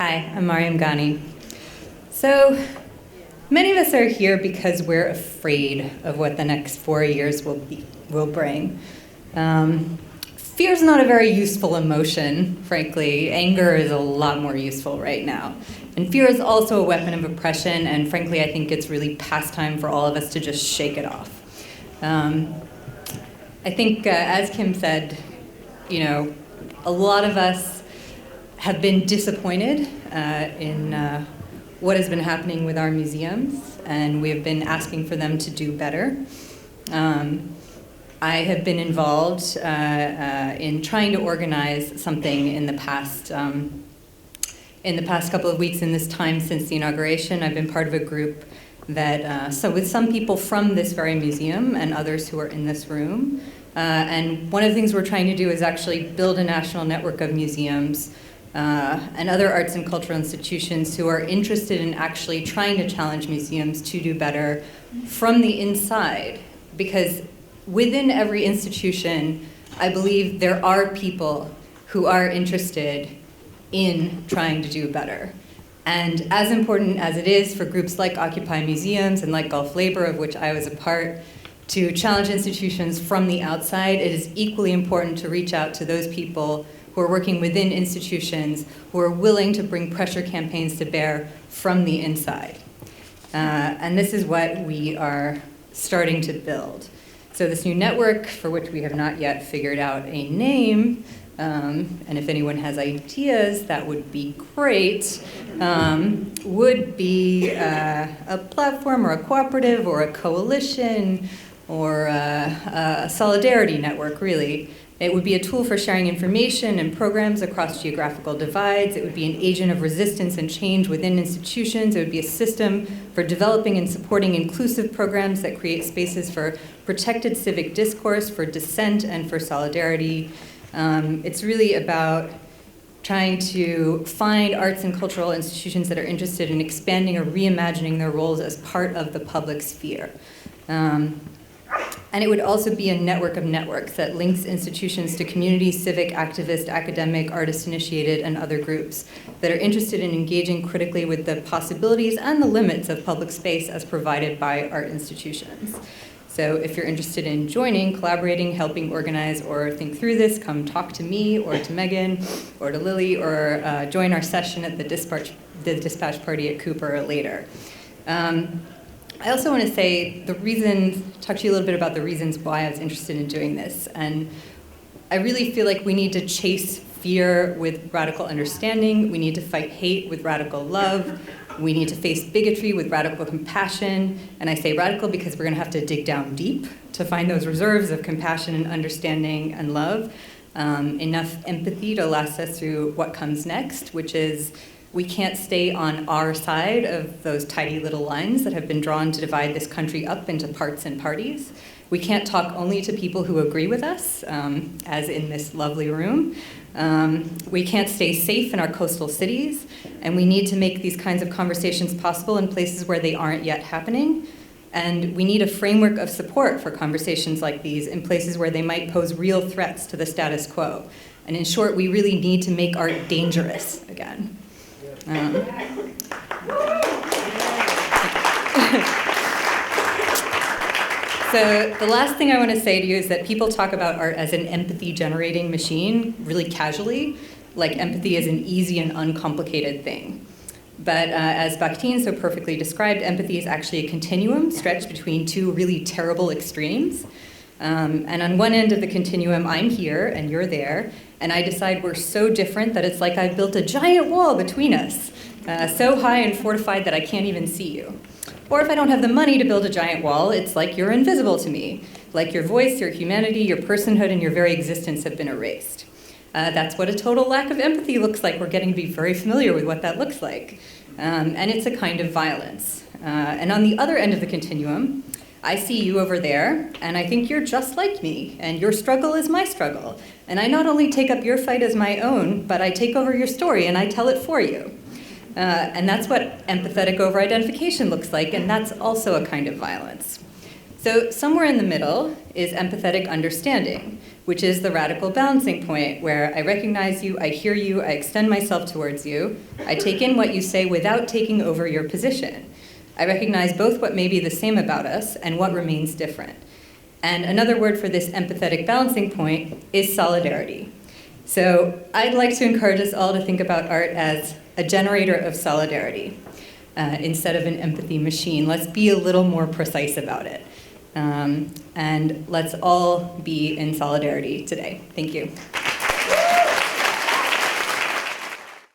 Hi, I'm Mariam Ghani. So, many of us are here because we're afraid of what the next 4 years will bring. Fear is not a very useful emotion, frankly. Anger is a lot more useful right now. And fear is also a weapon of oppression, and frankly, I think it's really past time for all of us to just shake it off. I think, as Kim said, a lot of us have been disappointed in what has been happening with our museums, and we have been asking for them to do better. I have been involved in trying to organize something in the past couple of weeks, in this time since the inauguration. I've been part of a group that, so with some people from this very museum and others who are in this room. And one of the things we're trying to do is actually build a national network of museums and other arts and cultural institutions who are interested in actually trying to challenge museums to do better from the inside. Because within every institution, I believe there are people who are interested in trying to do better. And as important as it is for groups like Occupy Museums and like Gulf Labor, of which I was a part, to challenge institutions from the outside, it is equally important to reach out to those people who are working within institutions who are willing to bring pressure campaigns to bear from the inside. And this is what we are starting to build. So this new network, for which we have not yet figured out a name, and if anyone has ideas, that would be great, would be a platform or a cooperative or a coalition or a solidarity network, really. It would be a tool for sharing information and programs across geographical divides. It would be an agent of resistance and change within institutions. It would be a system for developing and supporting inclusive programs that create spaces for protected civic discourse, for dissent, and for solidarity. It's really about trying to find arts and cultural institutions that are interested in expanding or reimagining their roles as part of the public sphere. And it would also be a network of networks that links institutions to community, civic, activist, academic, artist-initiated, and other groups that are interested in engaging critically with the possibilities and the limits of public space as provided by art institutions. So if you're interested in joining, collaborating, helping organize, or think through this, come talk to me, or to Megan, or to Lily, or join our session at the dispatch party at Cooper later. I also want to say talk to you a little bit about the reasons why I was interested in doing this. And I really feel like we need to chase fear with radical understanding. We need to fight hate with radical love. We need to face bigotry with radical compassion. And I say radical because we're going to have to dig down deep to find those reserves of compassion and understanding and love. Enough empathy to last us through what comes next, which is we can't stay on our side of those tidy little lines that have been drawn to divide this country up into parts and parties. We can't talk only to people who agree with us, as in this lovely room. We can't stay safe in our coastal cities, and we need to make these kinds of conversations possible in places where they aren't yet happening. And we need a framework of support for conversations like these in places where they might pose real threats to the status quo. And in short, we really need to make art dangerous again. So the last thing I want to say to you is that people talk about art as an empathy-generating machine really casually, like empathy is an easy and uncomplicated thing. But as Bakhtin so perfectly described, empathy is actually a continuum stretched between two really terrible extremes. And on one end of the continuum, I'm here and you're there, and I decide we're so different that it's like I've built a giant wall between us, so high and fortified that I can't even see you. Or if I don't have the money to build a giant wall, it's like you're invisible to me, like your voice, your humanity, your personhood, and your very existence have been erased. That's what a total lack of empathy looks like. We're getting to be very familiar with what that looks like. And it's a kind of violence. And on the other end of the continuum, I see you over there, and I think you're just like me, and your struggle is my struggle. And I not only take up your fight as my own, but I take over your story and I tell it for you. And that's what empathetic over-identification looks like, and that's also a kind of violence. So somewhere in the middle is empathetic understanding, which is the radical balancing point, where I recognize you, I hear you, I extend myself towards you, I take in what you say without taking over your position. I recognize both what may be the same about us and what remains different. And another word for this empathetic balancing point is solidarity. So I'd like to encourage us all to think about art as a generator of solidarity instead of an empathy machine. Let's be a little more precise about it. And let's all be in solidarity today. Thank you.